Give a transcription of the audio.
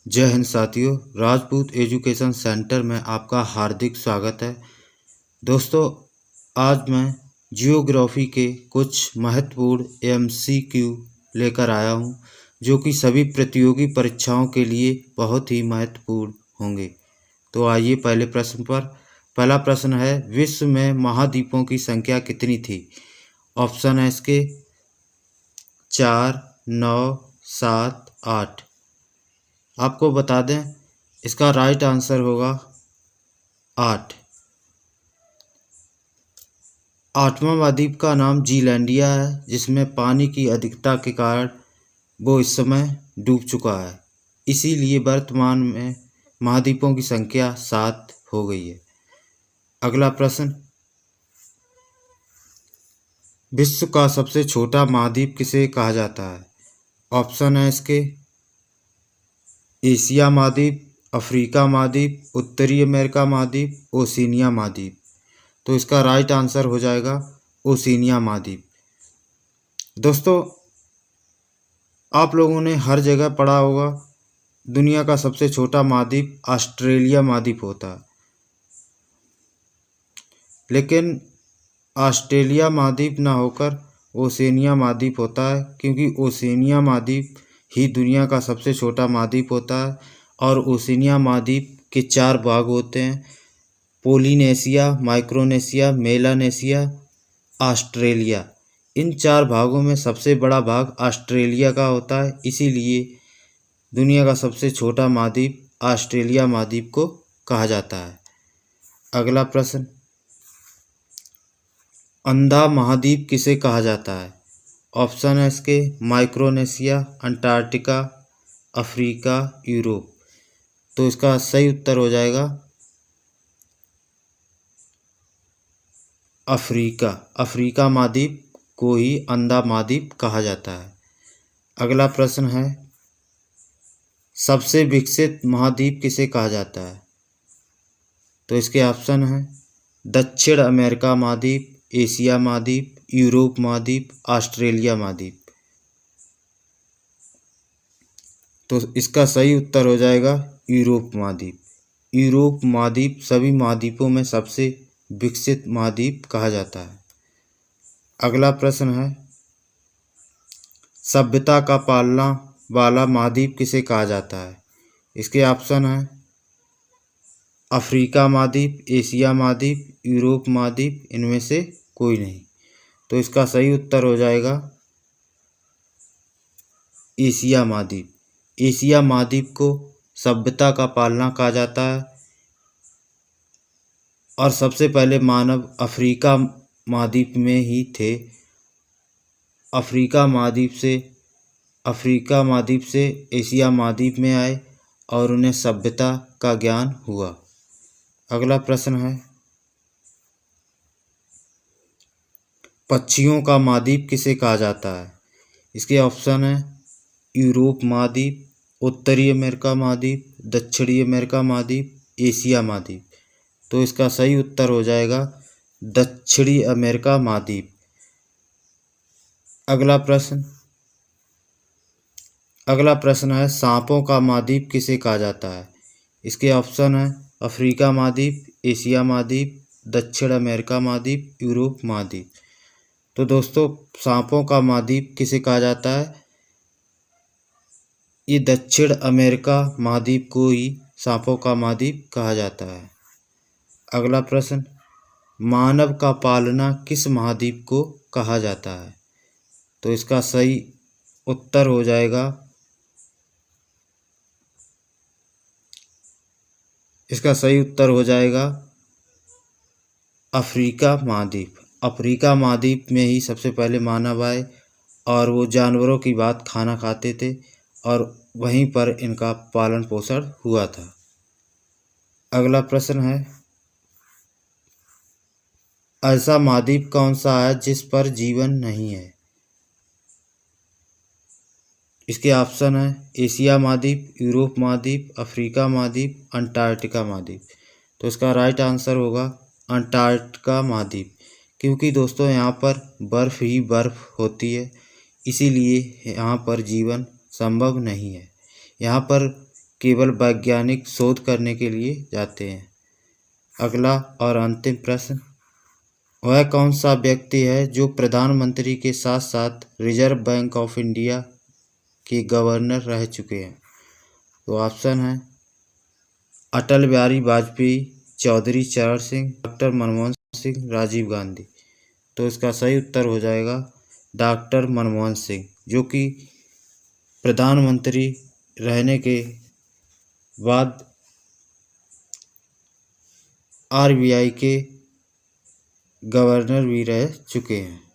जय हिंद साथियों, Rajput education centre में आपका हार्दिक स्वागत है। दोस्तों, आज मैं जियोग्राफी के कुछ महत्वपूर्ण एमसीक्यू लेकर आया हूं, जो कि सभी प्रतियोगी परीक्षाओं के लिए बहुत ही महत्वपूर्ण होंगे। तो आइए पहले प्रश्न पर। पहला प्रश्न है, विश्व में महाद्वीपों की संख्या कितनी थी? ऑप्शन है इसके 4, 9, 7, 8। आपको बता दें, इसका राइट आंसर होगा 8। आठवां महाद्वीप का नाम जीलैंडिया है, जिसमें पानी की अधिकता के कारण वो इस समय डूब चुका है। इसीलिए वर्तमान में महाद्वीपों की संख्या 7 हो गई है। अगला प्रश्न, विश्व का सबसे छोटा महाद्वीप किसे कहा जाता है? ऑप्शन है इसके एशिया महाद्वीप, अफ्रीका महाद्वीप, उत्तरी अमेरिका महाद्वीप, ओशिनिया महाद्वीप। तो इसका राइट आंसर हो जाएगा ओशिनिया महाद्वीप। दोस्तों, आप लोगों ने हर जगह पढ़ा होगा, दुनिया का सबसे छोटा महाद्वीप ऑस्ट्रेलिया महाद्वीप होता है। लेकिन ऑस्ट्रेलिया महाद्वीप ना होकर ओशिनिया महाद्वीप होता है, क्योंकि ओशिनिया महाद्वीप ही दुनिया का सबसे छोटा महाद्वीप होता है। और ओशिनिया महाद्वीप के 4 भाग होते हैं: पोलिनेशिया, माइक्रोनेशिया, मेलानेशिया, ऑस्ट्रेलिया। इन 4 भागों में सबसे बड़ा भाग ऑस्ट्रेलिया का होता है, इसीलिए दुनिया का सबसे छोटा महाद्वीप ऑस्ट्रेलिया महाद्वीप को कहा जाता है। अगला प्रश्न, अंडा महाद्वीप किसे कहा जाता है? ऑप्शन है इसके माइक्रोनेशिया, अंटार्कटिका, अफ्रीका, यूरोप। तो इसका सही उत्तर हो जाएगा अफ्रीका। अफ्रीका महाद्वीप को ही अंडा महाद्वीप कहा जाता है। अगला प्रश्न है, सबसे विकसित महाद्वीप किसे कहा जाता है? तो इसके ऑप्शन हैं दक्षिण अमेरिका महाद्वीप, एशिया महाद्वीप, यूरोप महाद्वीप, ऑस्ट्रेलिया महाद्वीप। तो इसका सही उत्तर हो जाएगा यूरोप महाद्वीप। यूरोप महाद्वीप सभी महाद्वीपों में सबसे विकसित महाद्वीप कहा जाता है। अगला प्रश्न है, सभ्यता का पालना वाला महाद्वीप किसे कहा जाता है? इसके ऑप्शन हैं अफ्रीका महाद्वीप, एशिया महाद्वीप, यूरोप महाद्वीप, इनमें से कोई नहीं। तो इसका सही उत्तर हो जाएगा एशिया महाद्वीप। एशिया महाद्वीप को सभ्यता का पालना कहा जाता है और सबसे पहले मानव अफ्रीका महाद्वीप में ही थे। अफ्रीका महाद्वीप से एशिया महाद्वीप में आए और उन्हें सभ्यता का ज्ञान हुआ। अगला प्रश्न है, पक्षियों का महाद्वीप किसे कहा जाता है? इसके ऑप्शन है यूरोप महाद्वीप, उत्तरी अमेरिका महाद्वीप, दक्षिणी अमेरिका महाद्वीप, एशिया महाद्वीप। तो इसका सही उत्तर हो जाएगा दक्षिणी अमेरिका महाद्वीप। अगला प्रश्न है, सांपों का महाद्वीप किसे कहा जाता है? इसके ऑप्शन है अफ्रीका महाद्वीप, एशिया महाद्वीप, दक्षिण अमेरिका महाद्वीप, यूरोप महाद्वीप। तो दोस्तों, सांपों का महाद्वीप किसे कहा जाता है? ये दक्षिण अमेरिका महाद्वीप को ही सांपों का महाद्वीप कहा जाता है। अगला प्रश्न, मानव का पालना किस महाद्वीप को कहा जाता है? तो इसका सही उत्तर हो जाएगा अफ्रीका महाद्वीप। अफ्रीका महाद्वीप में ही सबसे पहले मानव आए और वो जानवरों की बात खाना खाते थे और वहीं पर इनका पालन पोषण हुआ था। अगला प्रश्न है, ऐसा महाद्वीप कौन सा है जिस पर जीवन नहीं है? इसके ऑप्शन है एशिया महाद्वीप, यूरोप महाद्वीप, अफ्रीका महाद्वीप, अंटार्कटिका महाद्वीप। तो इसका राइट आंसर होगा अंटार्कटिका महाद्वीप, क्योंकि दोस्तों यहाँ पर बर्फ़ ही बर्फ़ होती है, इसीलिए यहाँ पर जीवन संभव नहीं है। यहाँ पर केवल वैज्ञानिक शोध करने के लिए जाते हैं। अगला और अंतिम प्रश्न, वह कौन सा व्यक्ति है जो प्रधानमंत्री के साथ साथ रिजर्व बैंक ऑफ इंडिया के गवर्नर रह चुके हैं? तो ऑप्शन है अटल बिहारी वाजपेयी, चौधरी चरण सिंह, डॉक्टर मनमोहन सिंह, राजीव गांधी। तो इसका सही उत्तर हो जाएगा डॉक्टर मनमोहन सिंह, जो कि प्रधानमंत्री रहने के बाद आरबीआई के गवर्नर भी रह चुके हैं।